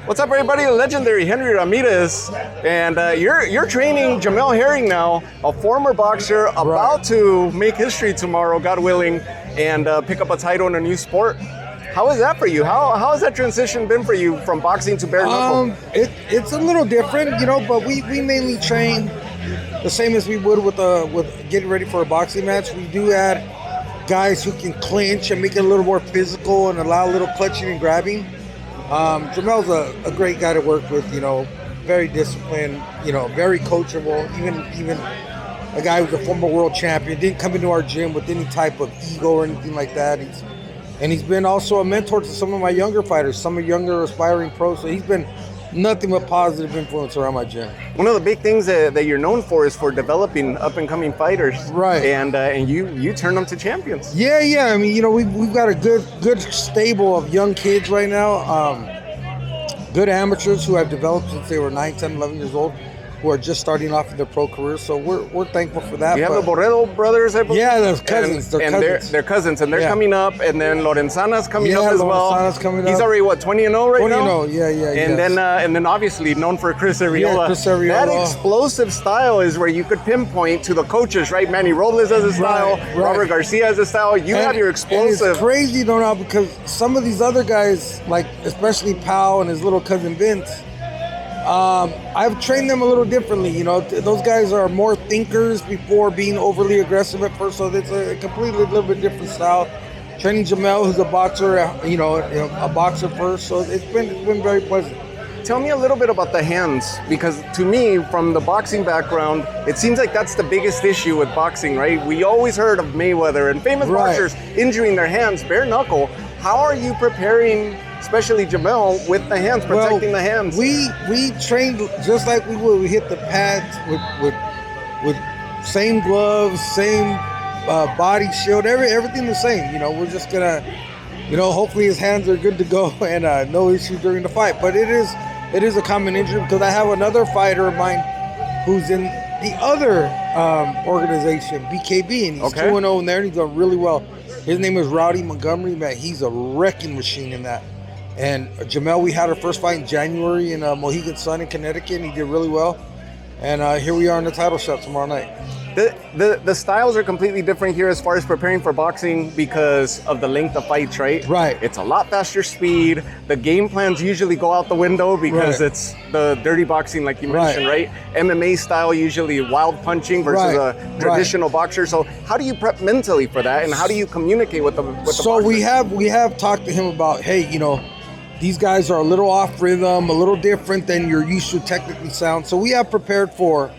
What's up, everybody? The legendary Henry Ramirez, and you're training Jamel Herring now, a former boxer about to make history tomorrow, God willing, and pick up a title in a new sport. How is that for you? How has that transition been for you from boxing to bare knuckle? It's a little different, but we mainly train the same as we would with getting ready for a boxing match. We do add guys who can clinch and make it a little more physical and allow a little clutching and grabbing. Jamel's a great guy to work with, very disciplined, very coachable, even a guy who's a former world champion, didn't come into our gym with any type of ego or anything like that. He's been also a mentor to some of my younger fighters, some of younger aspiring pros, so he's been nothing but positive influence around my gym. One of the big things that you're known for is for developing up-and-coming fighters, right? And you turn them to champions. Yeah. I mean, we've got a good stable of young kids right now, good amateurs who have developed since they were 9, 10, 11 years old, who are just starting off in their pro career. So we're thankful for that. You have the Barredo brothers, I believe? Yeah, they're cousins. They're cousins, and they're coming up, and then Lorenzana's coming up as well. Lorenzana's coming up. He's already, 20-0 right now? 20-0, yeah. And then obviously known for Chris Arreola. Yeah, Chris Arreola. That explosive style is where you could pinpoint to the coaches, right? Manny Robles has a style, right. Robert Garcia has a style. You have your explosive. And it's crazy though now because some of these other guys, like especially Pau and his little cousin Vince, I've trained them a little differently. Those guys are more thinkers before being overly aggressive at first, so it's a completely little bit different style. Training Jamel, who's a boxer, a boxer first, so it's been very pleasant. Tell me a little bit about the hands, because to me, from the boxing background, it seems like that's the biggest issue with boxing, right? We always heard of Mayweather and famous boxers injuring their hands, bare knuckle. How are you preparing, especially Jamel, with the hands, protecting the hands? We trained just like we would. We hit the pads with same gloves, same body shield, everything the same. We're just gonna, hopefully his hands are good to go and no issue during the fight. But it is a common injury because I have another fighter of mine who's in the other organization, BKB, and he's 2-0 in there, and he's done really well. His name is Rowdy Montgomery. Man, he's a wrecking machine in that. And Jamel, we had our first fight in January in Mohegan Sun in Connecticut, and he did really well. And here we are in the title shot tomorrow night. The styles are completely different here as far as preparing for boxing because of the length of fights, right? Right. It's a lot faster speed. The game plans usually go out the window because it's the dirty boxing, like you mentioned, right? MMA style, usually wild punching versus a traditional boxer. So how do you prep mentally for that, and how do you communicate with the boxer? So we have talked to him about, hey, these guys are a little off rhythm, a little different than you're used to technically sound. So we have prepared for,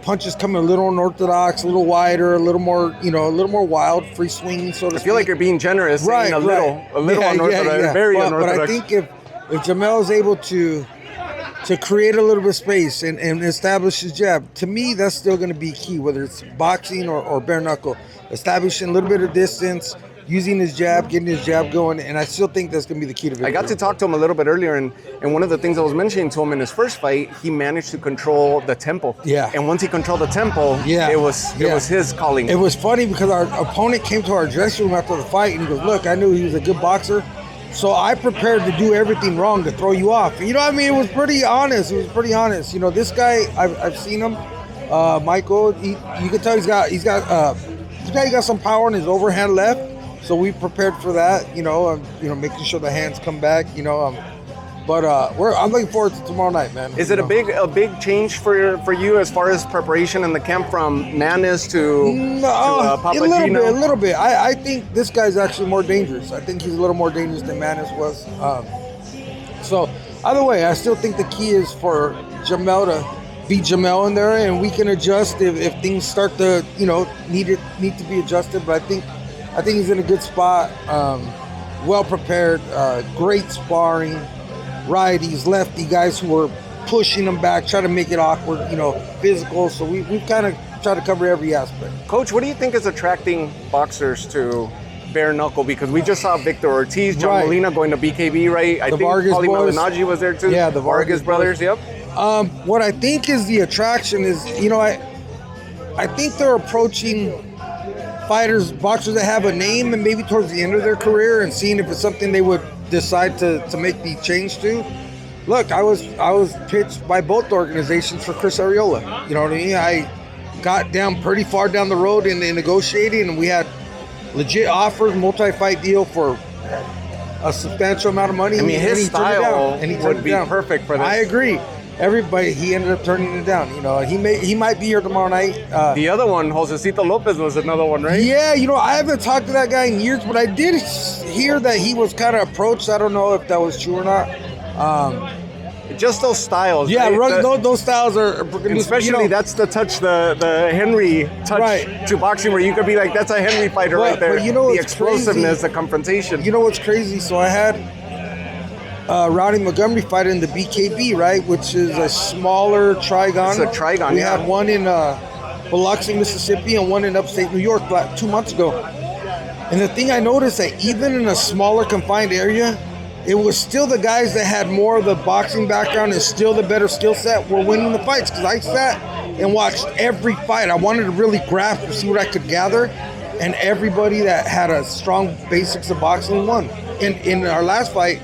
punches coming a little unorthodox, a little wider, a little more wild, free swinging, so to speak. I feel like you're being generous, saying a little unorthodox, very unorthodox. But I think if Jamel is able to create a little bit of space and establish his jab, to me that's still going to be key, whether it's boxing or bare knuckle. Establishing a little bit of distance, using his jab, getting his jab going, and I still think that's going to be the key to victory. I got to talk to him a little bit earlier, and one of the things I was mentioning to him in his first fight, he managed to control the tempo. Yeah. And once he controlled the tempo, it was his calling. It was funny because our opponent came to our dressing room after the fight, and he goes, look, I knew he was a good boxer, so I prepared to do everything wrong to throw you off. It was pretty honest. This guy, I've seen him, Michael, you can tell he's got some power in his overhand left. So we prepared for that, making sure the hands come back, But I'm looking forward to tomorrow night, man. Is it a big change for you as far as preparation in the camp from Manis to Papagino? A little bit. I think this guy's actually more dangerous. I think he's a little more dangerous than Manis was. So either way, I still think the key is for Jamel to be Jamel in there, and we can adjust if things start to need to be adjusted. But I think he's in a good spot, well prepared, great sparring, righties, lefty guys who are pushing him back, trying to make it awkward, physical. So we've kind of tried to cover every aspect. Coach, what do you think is attracting boxers to bare knuckle? Because we just saw Victor Ortiz, John Molina going to BKB, right? I think Vargas Paulie boys. Malignaggi was there too. Yeah, the Vargas brothers, yep. What I think is the attraction is, I think they're approaching boxers that have a name and maybe towards the end of their career and seeing if it's something they would decide to make the change to. Look, I was pitched by both organizations for Chris Arreola. You know what I mean? I got down pretty far down the road in negotiating, and we had legit offers, multi-fight deal for a substantial amount of money. I mean, his style would be perfect for this. I agree. Everybody, he ended up turning it down. You know, he might be here tomorrow night. The other one, Josesito Lopez, was another one, right? Yeah, you know, I haven't talked to that guy in years, but I did hear that he was kind of approached. I don't know if that was true or not. Just those styles. Yeah, right? those styles are especially, you know, that's the touch, the Henry touch to boxing, where you could be like, that's a Henry fighter right there. But you know, the explosiveness, crazy, the confrontation. You know what's crazy? So I had Rowdy Montgomery fight in the BKB, right, which is a smaller trigon. It's a trigon. We had one in Biloxi, Mississippi, and one in upstate New York 2 months ago. And the thing I noticed, that even in a smaller confined area, it was still the guys that had more of the boxing background and still the better skill set were winning the fights. Because I sat and watched every fight. I wanted to really grasp and see what I could gather. And everybody that had a strong basics of boxing won. In our last fight,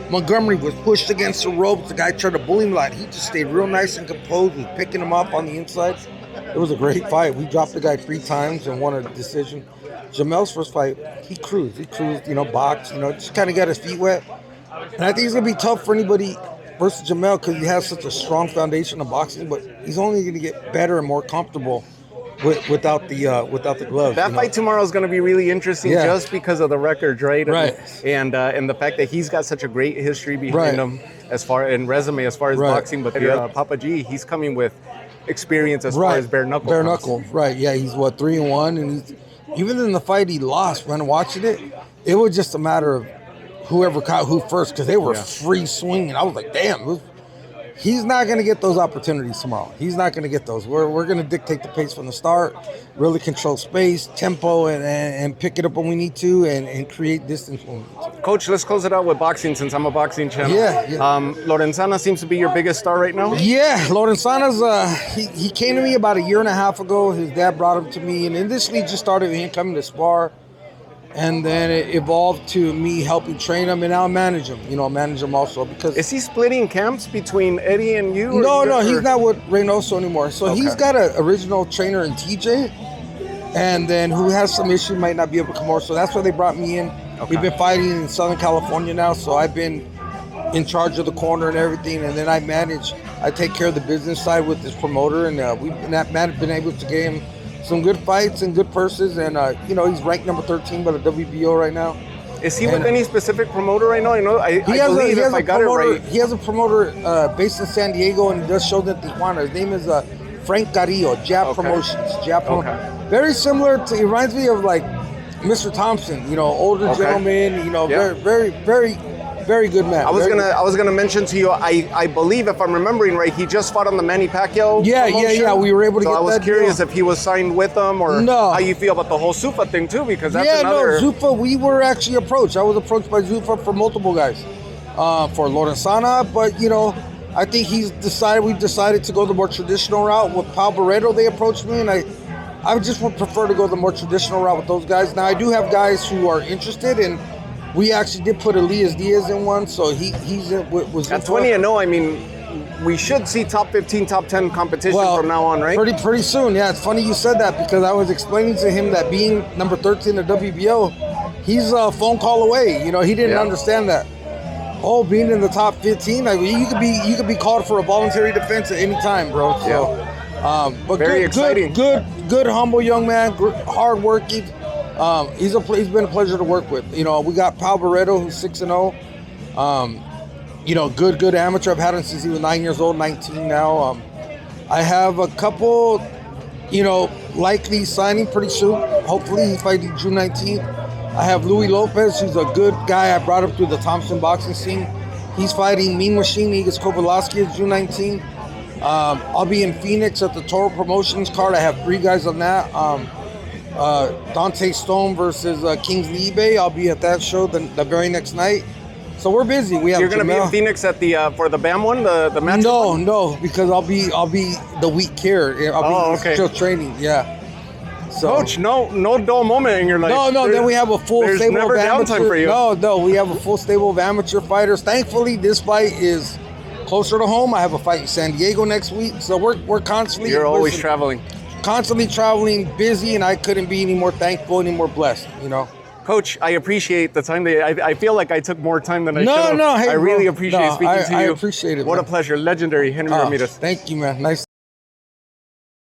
Montgomery was pushed against the ropes. The guy tried to bully him a lot. He just stayed real nice and composed, was picking him up on the inside. It was a great fight. We dropped the guy 3 times and won a decision. Jamel's first fight, he cruised, you know, boxed, you know, just kind of got his feet wet. And I think it's going to be tough for anybody versus Jamel because he has such a strong foundation of boxing, but he's only going to get better and more comfortable without the gloves. That fight tomorrow is going to be really interesting just because of the records, right? Right. And the fact that he's got such a great history behind him as far as boxing, but Papa G, he's coming with experience as far as bare knuckle. Bare knuckle, right? Yeah, he's 3-1, and he's even in the fight he lost. When watching it, it was just a matter of whoever caught who first, because they were free swinging. I was like, damn, he's not going to get those opportunities tomorrow. He's not going to get those. We're going to dictate the pace from the start, really control space, tempo, and pick it up when we need to, and create distance when we need to. Coach, let's close it out with boxing since I'm a boxing channel. Yeah. Lorenzana seems to be your biggest star right now? Yeah, Lorenzana's, he came to me about 1.5 years ago. His dad brought him to me, and initially just started with him coming to spar. And then it evolved to me helping train him, and now manage him. You know, manage him also because. Is he splitting camps between Eddie and you? No, he's not with Reynoso anymore. So he's got an original trainer in TJ, and then who has some issue, might not be able to come over. So that's why they brought me in. We've been fighting in Southern California now, so I've been in charge of the corner and everything, and then I take care of the business side with this promoter, and we've been able to get him some good fights and good purses, and you know, he's ranked number 13 by the WBO right now. Is he with any specific promoter right now? I believe if I got it right. He has a promoter based in San Diego, and he does shows at Tijuana. His name is Frank Carrillo, Jab Promotions. Very similar to, it reminds me of like Mr. Thompson, you know, older gentleman, you know, very, very, very good man. I was gonna mention to you, I believe, if I'm remembering right, he just fought on the Manny Pacquiao promotion. We were able to get that. So I was curious if he was signed with them, or how you feel about the whole Zufa thing too, because that's another. Zufa, we were actually approached. I was approached by Zufa for multiple guys, for Lorenzana, but you know, I think we've decided to go the more traditional route with Paolo Barredo. They approached me, and I just would prefer to go the more traditional route with those guys. Now I do have guys who are interested, and we actually did put Elias Diaz in one, so he's was at 20-0. I mean, we should see top 15, top 10 competition from now on, right? Pretty soon. Yeah, it's funny you said that, because I was explaining to him that being number 13 in the WBO, he's a phone call away. You know, he didn't understand that. Oh, being in the top 15, like you could be called for a voluntary defense at any time, bro. So, but very exciting. Good, humble young man, hard working. He's been a pleasure to work with. You know, we got Paolo Barredo, who's 6-0. You know, good amateur. I've had him since he was 9 years old, 19 now. I have a couple, you know, likely signing pretty soon. Hopefully he's fighting June 19th. I have Louis Lopez, who's a good guy. I brought him through the Thompson boxing scene. He's fighting Mean Machine Igor Kovalevsky June 19th. I'll be in Phoenix at the Toro Promotions card. I have 3 guys on that. Dante Stone versus Kingsley eBay. I'll be at that show the very next night. So we're busy. We have. You're going to be in Phoenix at the for the BAM one, the match. No, because I'll be the week here. I'll be still training. Yeah. So, Coach, no dull moment in your life. no. Then we have a full there's stable never of amateur. downtime for you. No, we have a full stable of amateur fighters. Thankfully, this fight is closer to home. I have a fight in San Diego next week, so we're constantly. You're always traveling. Constantly traveling, busy, and I couldn't be any more thankful, any more blessed. You know. Coach, I appreciate the time that I feel like I took more time than I should have. No, hey, I really bro. appreciate speaking to you. I appreciate it. What man. a pleasure. Legendary Henry Ramirez. Thank you, man. Nice.